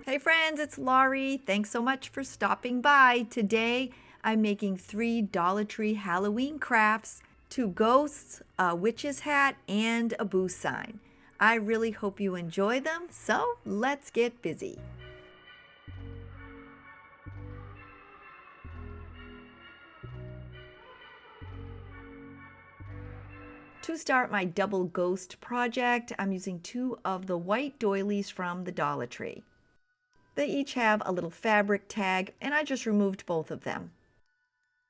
Hey friends, it's Laurie. Thanks so much for stopping by. Today I'm making 3 Dollar Tree Halloween crafts, 2 ghosts, a witch's hat, and a boo sign. I really hope you enjoy them, so let's get busy. To start my double ghost project, I'm using 2 of the white doilies from the Dollar Tree. They each have a little fabric tag, and I just removed both of them.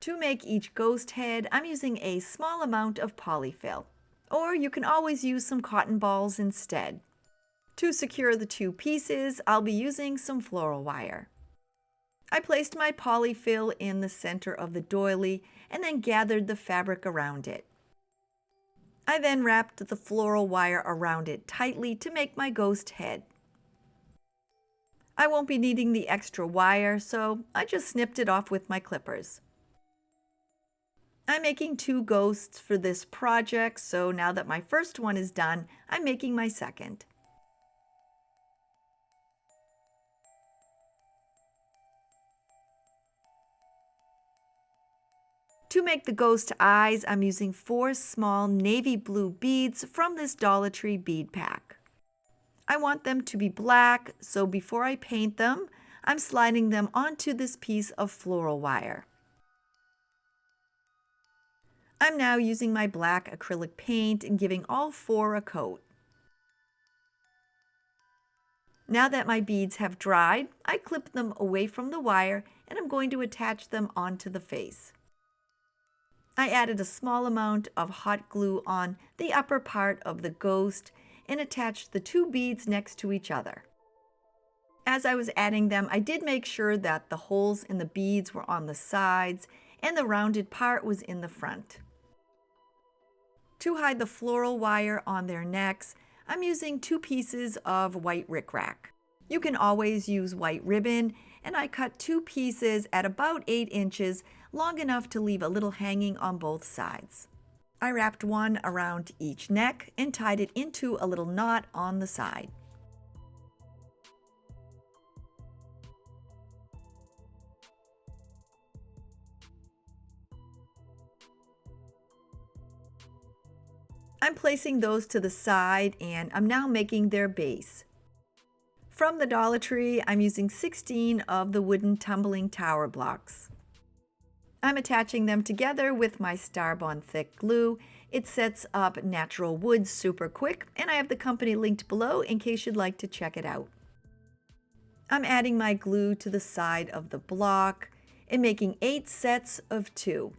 To make each ghost head, I'm using a small amount of polyfill, or you can always use some cotton balls instead. To secure the 2 pieces, I'll be using some floral wire. I placed my polyfill in the center of the doily and then gathered the fabric around it. I then wrapped the floral wire around it tightly to make my ghost head. I won't be needing the extra wire, so I just snipped it off with my clippers. I'm making 2 ghosts for this project, so now that my first one is done, I'm making my second. To make the ghost eyes, I'm using 4 small navy blue beads from this Dollar Tree bead pack. I want them to be black, so before I paint them, I'm sliding them onto this piece of floral wire. I'm now using my black acrylic paint and giving all 4 a coat. Now that my beads have dried, I clip them away from the wire and I'm going to attach them onto the face. I added a small amount of hot glue on the upper part of the ghost and attached the 2 beads next to each other. As I was adding them, I did make sure that the holes in the beads were on the sides and the rounded part was in the front. To hide the floral wire on their necks, I'm using 2 pieces of white rickrack. You can always use white ribbon, and I cut 2 pieces at about 8 inches, long enough to leave a little hanging on both sides. I wrapped one around each neck and tied it into a little knot on the side. I'm placing those to the side and I'm now making their base. From the Dollar Tree, I'm using 16 of the wooden tumbling tower blocks. I'm attaching them together with my Starbond thick glue. It sets up natural wood super quick, and I have the company linked below in case you'd like to check it out. I'm adding my glue to the side of the block and making 8 sets of 2.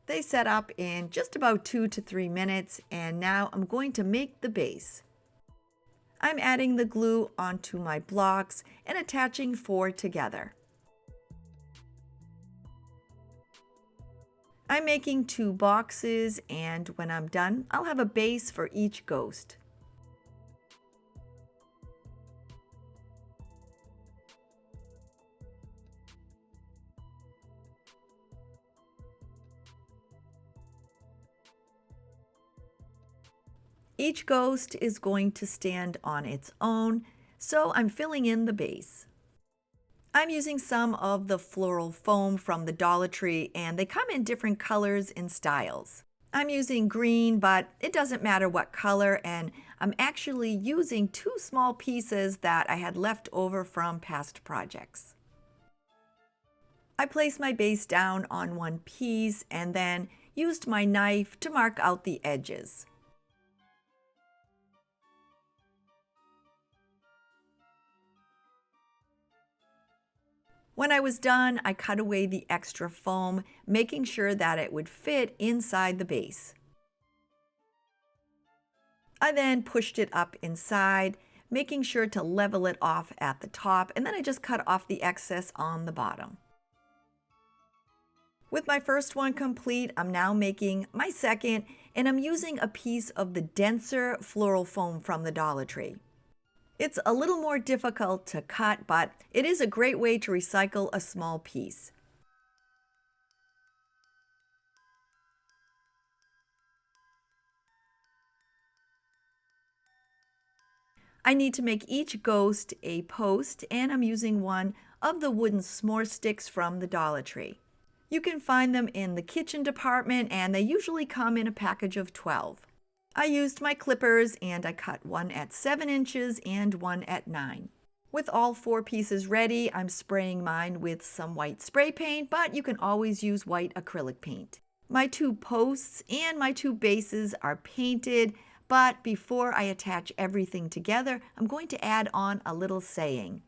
They set up in just about 2 to 3 minutes, and now I'm going to make the base. I'm adding the glue onto my blocks and attaching 4 together. I'm making 2 boxes, and when I'm done, I'll have a base for each ghost. Each ghost is going to stand on its own, so I'm filling in the base. I'm using some of the floral foam from the Dollar Tree, and they come in different colors and styles. I'm using green, but it doesn't matter what color, and I'm actually using 2 small pieces that I had left over from past projects. I placed my base down on one piece and then used my knife to mark out the edges. When I was done, I cut away the extra foam, making sure that it would fit inside the base. I then pushed it up inside, making sure to level it off at the top, and then I just cut off the excess on the bottom. With my first one complete, I'm now making my second, and I'm using a piece of the denser floral foam from the Dollar Tree. It's a little more difficult to cut, but it is a great way to recycle a small piece. I need to make each ghost a post, and I'm using one of the wooden s'more sticks from the Dollar Tree. You can find them in the kitchen department, and they usually come in a package of 12. I used my clippers and I cut one at 7 inches and one at 9. With all 4 pieces ready, I'm spraying mine with some white spray paint, but you can always use white acrylic paint. My 2 posts and my 2 bases are painted, but before I attach everything together, I'm going to add on a little saying.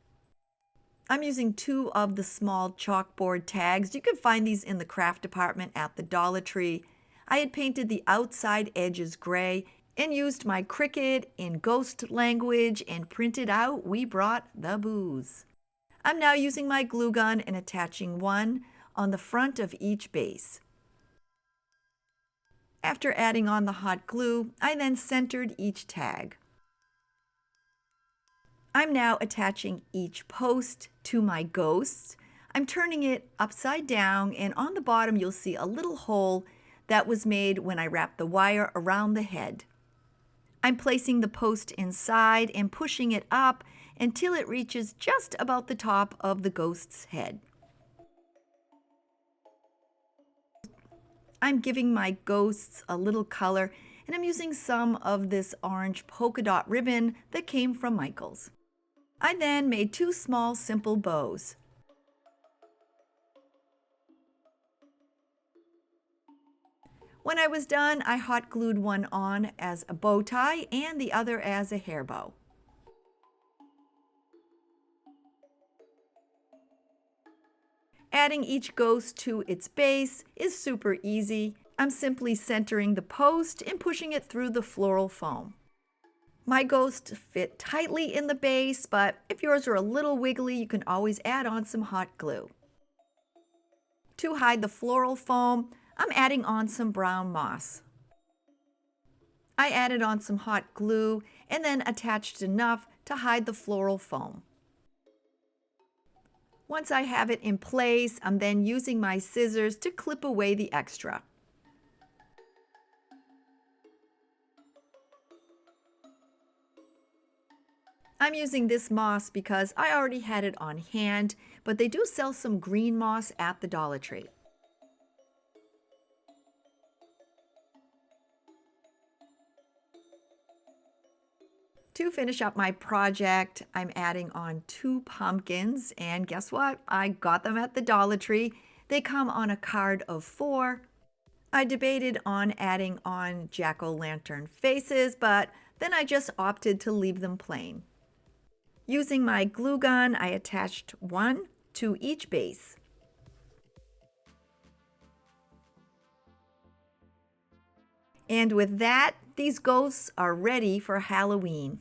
I'm using 2 of the small chalkboard tags. You can find these in the craft department at the Dollar Tree. I had painted the outside edges gray and used my Cricut in ghost language and printed out, "We brought the booze." I'm now using my glue gun and attaching one on the front of each base. After adding on the hot glue, I then centered each tag. I'm now attaching each post to my ghosts. I'm turning it upside down, and on the bottom you'll see a little hole that was made when I wrapped the wire around the head. I'm placing the post inside and pushing it up until it reaches just about the top of the ghost's head. I'm giving my ghosts a little color, and I'm using some of this orange polka dot ribbon that came from Michael's. I then made 2 small simple bows. When I was done, I hot glued one on as a bow tie and the other as a hair bow. Adding each ghost to its base is super easy. I'm simply centering the post and pushing it through the floral foam. My ghosts fit tightly in the base, but if yours are a little wiggly, you can always add on some hot glue. To hide the floral foam, I'm adding on some brown moss. I added on some hot glue and then attached enough to hide the floral foam. Once I have it in place, I'm then using my scissors to clip away the extra. I'm using this moss because I already had it on hand, but they do sell some green moss at the Dollar Tree. To finish up my project, I'm adding on 2 pumpkins, and guess what? I got them at the Dollar Tree. They come on a card of 4. I debated on adding on jack-o'-lantern faces, but then I just opted to leave them plain. Using my glue gun, I attached one to each base. And with that, these ghosts are ready for Halloween.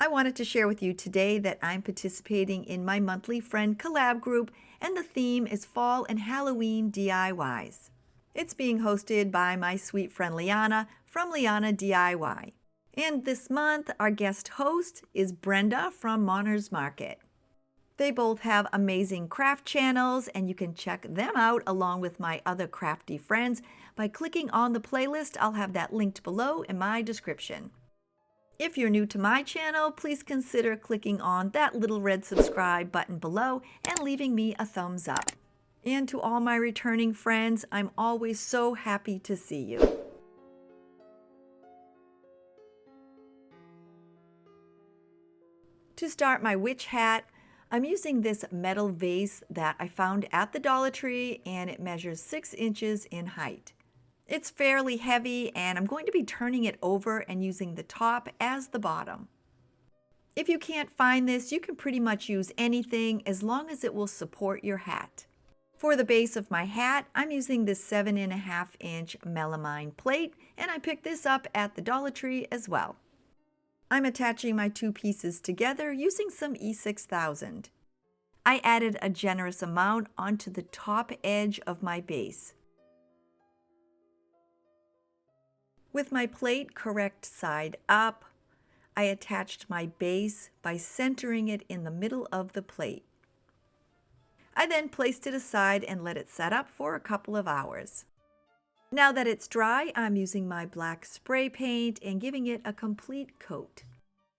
I wanted to share with you today that I'm participating in my monthly friend collab group, and the theme is Fall and Halloween DIYs. It's being hosted by my sweet friend Liana from Liana DIY. And this month, our guest host is Brenda from Monner's Market. They both have amazing craft channels, and you can check them out along with my other crafty friends by clicking on the playlist. I'll have that linked below in my description. If you're new to my channel, please consider clicking on that little red subscribe button below and leaving me a thumbs up. And to all my returning friends, I'm always so happy to see you. To start my witch hat, I'm using this metal vase that I found at the Dollar Tree, and it measures 6 inches in height. It's fairly heavy, and I'm going to be turning it over and using the top as the bottom. If you can't find this, you can pretty much use anything as long as it will support your hat. For the base of my hat, I'm using this 7.5-inch melamine plate, and I picked this up at the Dollar Tree as well. I'm attaching my two pieces together using some E6000. I added a generous amount onto the top edge of my base. With my plate correct side up, I attached my base by centering it in the middle of the plate. I then placed it aside and let it set up for a couple of hours. Now that it's dry, I'm using my black spray paint and giving it a complete coat.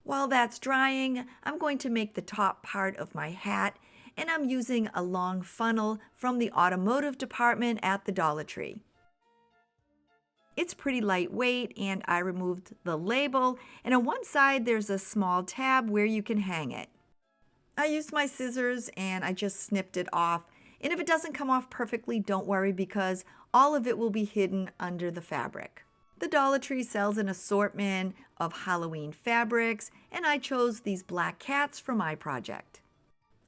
While that's drying, I'm going to make the top part of my hat, and I'm using a long funnel from the automotive department at the Dollar Tree. It's pretty lightweight, and I removed the label, and on one side there's a small tab where you can hang it. I used my scissors and I just snipped it off, and if it doesn't come off perfectly, don't worry because all of it will be hidden under the fabric. The Dollar Tree sells an assortment of Halloween fabrics, and I chose these black cats for my project.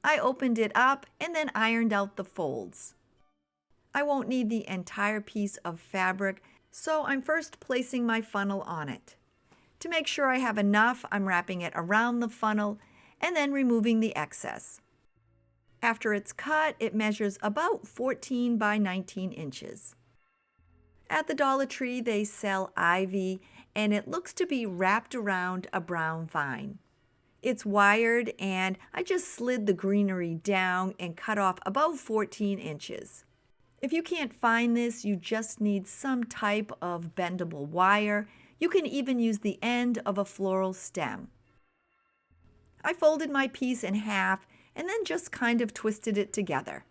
I opened it up and then ironed out the folds. I won't need the entire piece of fabric, so I'm first placing my funnel on it. To make sure I have enough, I'm wrapping it around the funnel and then removing the excess. After it's cut, it measures about 14 by 19 inches. At the Dollar Tree, they sell ivy, and it looks to be wrapped around a brown vine. It's wired, and I just slid the greenery down and cut off about 14 inches. If you can't find this, you just need some type of bendable wire. You can even use the end of a floral stem. I folded my piece in half and then just kind of twisted it together.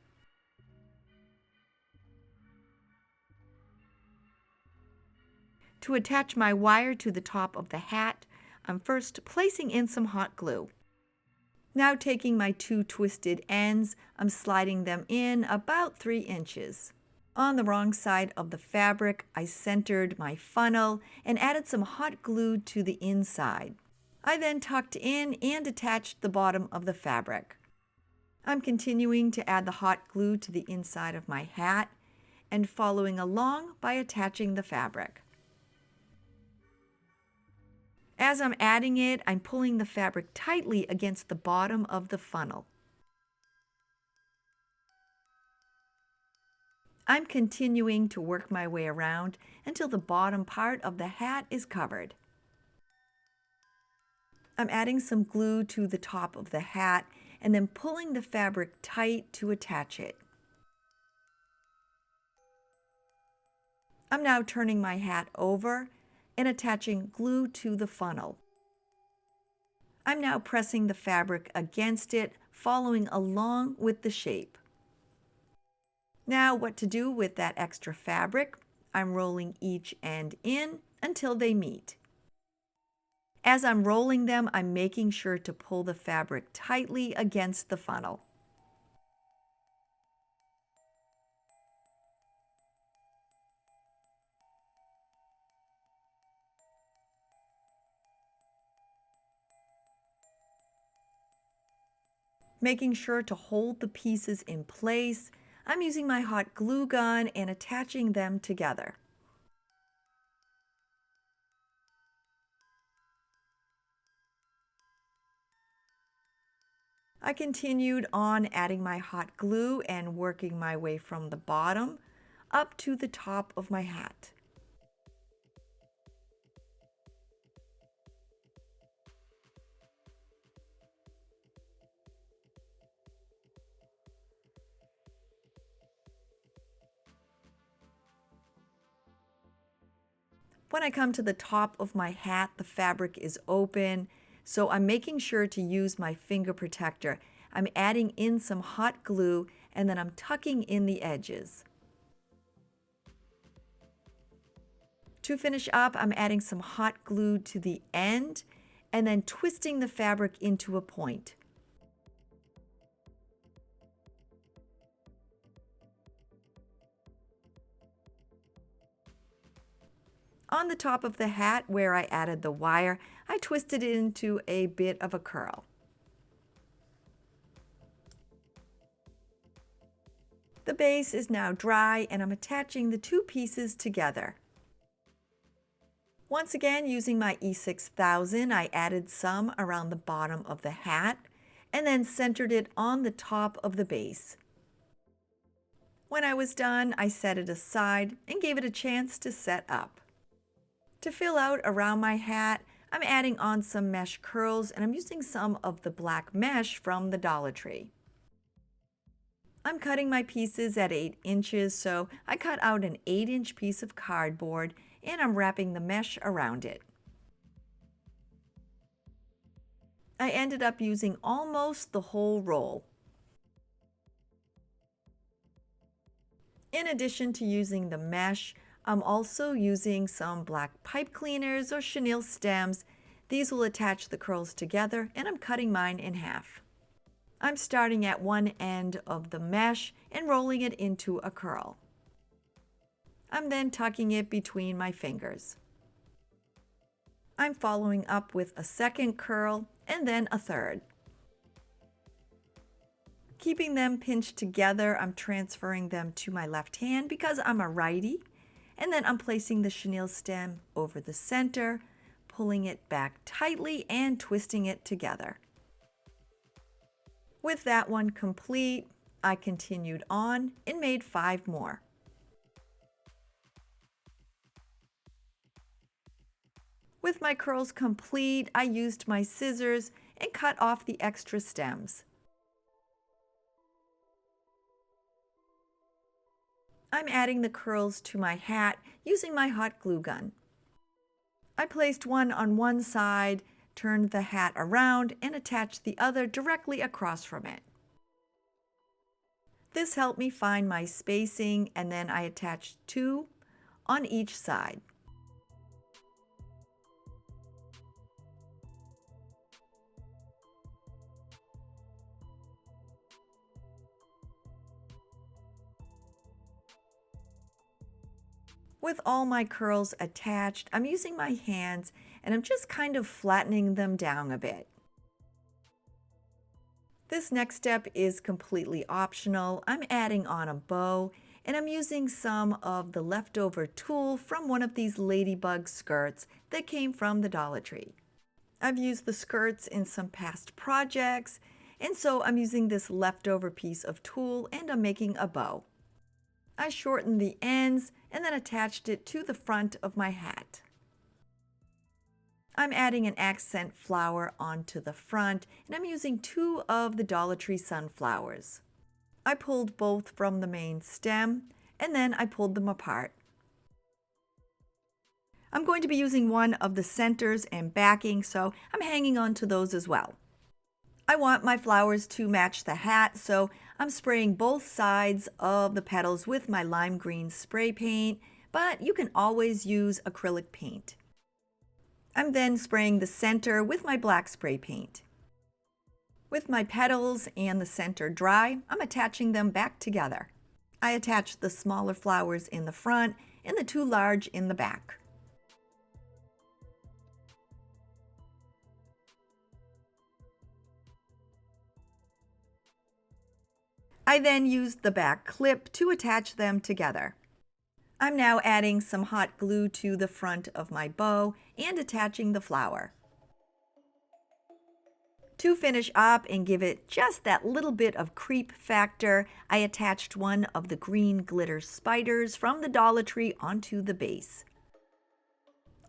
To attach my wire to the top of the hat, I'm first placing in some hot glue. Now taking my two twisted ends, I'm sliding them in about 3 inches. On the wrong side of the fabric, I centered my funnel and added some hot glue to the inside. I then tucked in and attached the bottom of the fabric. I'm continuing to add the hot glue to the inside of my hat and following along by attaching the fabric. As I'm adding it, I'm pulling the fabric tightly against the bottom of the funnel. I'm continuing to work my way around until the bottom part of the hat is covered. I'm adding some glue to the top of the hat and then pulling the fabric tight to attach it. I'm now turning my hat over and attaching glue to the funnel. I'm now pressing the fabric against it, following along with the shape. Now what to do with that extra fabric? I'm rolling each end in until they meet. As I'm rolling them, I'm making sure to pull the fabric tightly against the funnel. Making sure to hold the pieces in place, I'm using my hot glue gun and attaching them together. I continued on adding my hot glue and working my way from the bottom up to the top of my hat. When I come to the top of my hat, the fabric is open, so I'm making sure to use my finger protector. I'm adding in some hot glue and then I'm tucking in the edges. To finish up, I'm adding some hot glue to the end and then twisting the fabric into a point. On the top of the hat where I added the wire, I twisted it into a bit of a curl. The base is now dry and I'm attaching the two pieces together. Once again, using my E6000, I added some around the bottom of the hat and then centered it on the top of the base. When I was done, I set it aside and gave it a chance to set up. To fill out around my hat, I'm adding on some mesh curls and I'm using some of the black mesh from the Dollar Tree. I'm cutting my pieces at 8 inches, so I cut out an 8-inch piece of cardboard and I'm wrapping the mesh around it. I ended up using almost the whole roll. In addition to using the mesh, I'm also using some black pipe cleaners or chenille stems. These will attach the curls together and I'm cutting mine in half. I'm starting at one end of the mesh and rolling it into a curl. I'm then tucking it between my fingers. I'm following up with a second curl and then a third. Keeping them pinched together, I'm transferring them to my left hand because I'm a righty, and then I'm placing the chenille stem over the center, pulling it back tightly and twisting it together. With that one complete, I continued on and made 5 more. With my curls complete, I used my scissors and cut off the extra stems. I'm adding the curls to my hat using my hot glue gun. I placed one on one side, turned the hat around, and attached the other directly across from it. This helped me find my spacing, and then I attached 2 on each side. With all my curls attached, I'm using my hands and I'm just kind of flattening them down a bit. This next step is completely optional. I'm adding on a bow and I'm using some of the leftover tulle from one of these ladybug skirts that came from the Dollar Tree. I've used the skirts in some past projects, and so I'm using this leftover piece of tulle and I'm making a bow. I shortened the ends and then attached it to the front of my hat. I'm adding an accent flower onto the front, and I'm using 2 of the Dollar Tree sunflowers. I pulled both from the main stem, and then I pulled them apart. I'm going to be using one of the centers and backing, so I'm hanging on to those as well. I want my flowers to match the hat, so I'm spraying both sides of the petals with my lime green spray paint, but you can always use acrylic paint. I'm then spraying the center with my black spray paint. With my petals and the center dry, I'm attaching them back together. I attached the smaller flowers in the front and the 2 large in the back. I then used the back clip to attach them together. I'm now adding some hot glue to the front of my bow and attaching the flower. To finish up and give it just that little bit of creep factor, I attached one of the green glitter spiders from the Dollar Tree onto the base.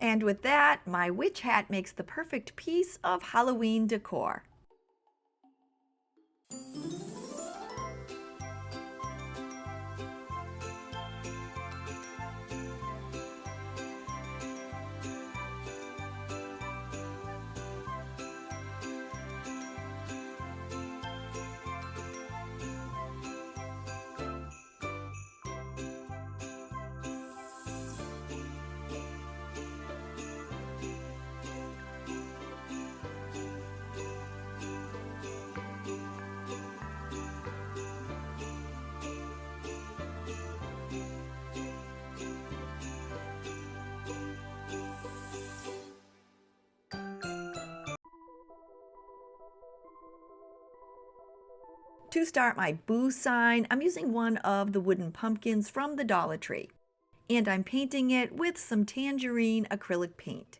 And with that, my witch hat makes the perfect piece of Halloween decor. To start my boo sign, I'm using one of the wooden pumpkins from the Dollar Tree, and I'm painting it with some tangerine acrylic paint.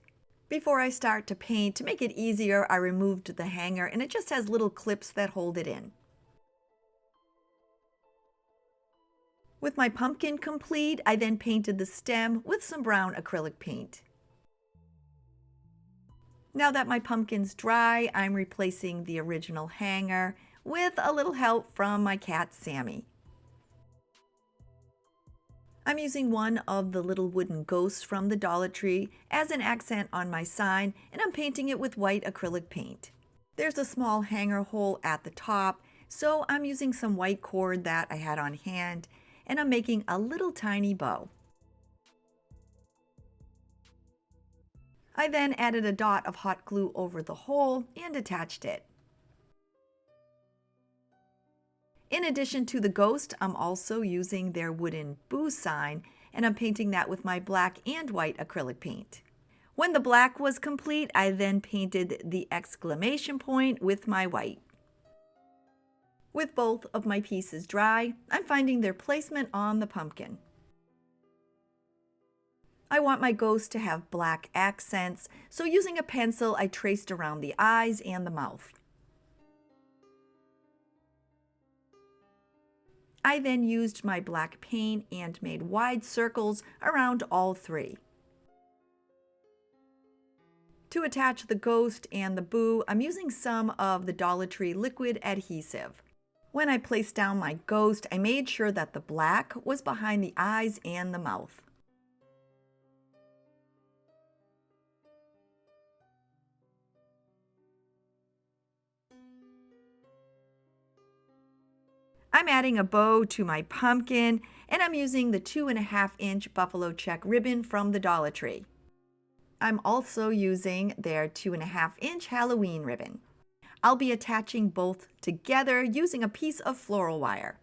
Before I start to paint, to make it easier, I removed the hanger and it just has little clips that hold it in. With my pumpkin complete, I then painted the stem with some brown acrylic paint. Now that my pumpkin's dry, I'm replacing the original hanger with a little help from my cat Sammy. I'm using one of the little wooden ghosts from the Dollar Tree as an accent on my sign, and I'm painting it with white acrylic paint. There's a small hanger hole at the top, so I'm using some white cord that I had on hand, and I'm making a little tiny bow. I then added a dot of hot glue over the hole and attached it. In addition to the ghost, I'm also using their wooden boo sign, and I'm painting that with my black and white acrylic paint. When the black was complete, I then painted the exclamation point with my white. With both of my pieces dry, I'm finding their placement on the pumpkin. I want my ghost to have black accents, so using a pencil, I traced around the eyes and the mouth. I then used my black paint and made wide circles around all three. To attach the ghost and the boo, I'm using some of the Dollar Tree liquid adhesive. When I placed down my ghost, I made sure that the black was behind the eyes and the mouth. I'm adding a bow to my pumpkin, and I'm using the 2.5-inch buffalo check ribbon from the Dollar Tree. I'm also using their 2.5-inch Halloween ribbon. I'll be attaching both together using a piece of floral wire.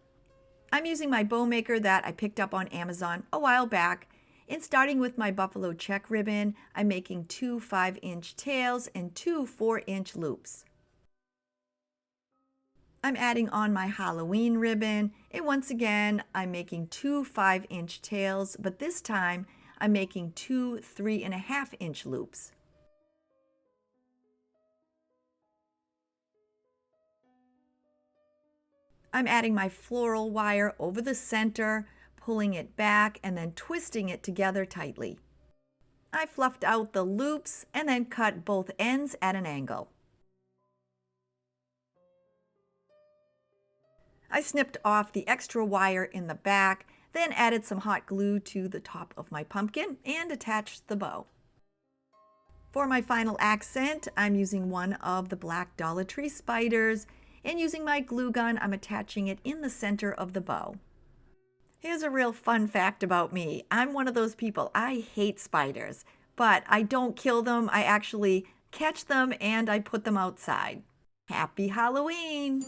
I'm using my bow maker that I picked up on Amazon a while back, and starting with my buffalo check ribbon, I'm making 2 5-inch tails and 2 4-inch loops. I'm adding on my Halloween ribbon, and once again, I'm making 2 5-inch tails, but this time I'm making 2 3.5-inch loops. I'm adding my floral wire over the center, pulling it back, and then twisting it together tightly. I fluffed out the loops and then cut both ends at an angle. I snipped off the extra wire in the back, then added some hot glue to the top of my pumpkin and attached the bow. For my final accent, I'm using one of the black Dollar Tree spiders, and using my glue gun, I'm attaching it in the center of the bow. Here's a real fun fact about me. I'm one of those people, I hate spiders, but I don't kill them. I actually catch them and I put them outside. Happy Halloween!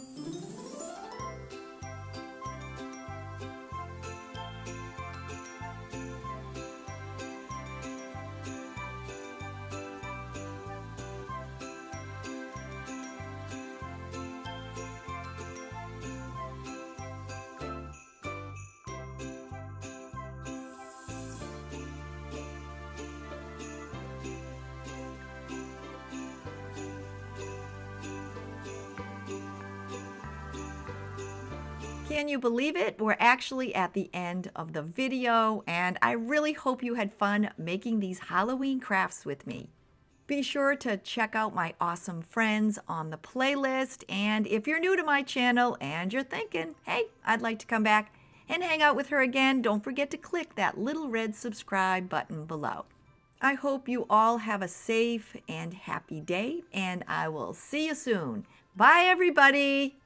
Can you believe it? We're actually at the end of the video, and I really hope you had fun making these Halloween crafts with me. Be sure to check out my awesome friends on the playlist, and if you're new to my channel and you're thinking, hey, I'd like to come back and hang out with her again, don't forget to click that little red subscribe button below. I hope you all have a safe and happy day, and I will see you soon. Bye, everybody!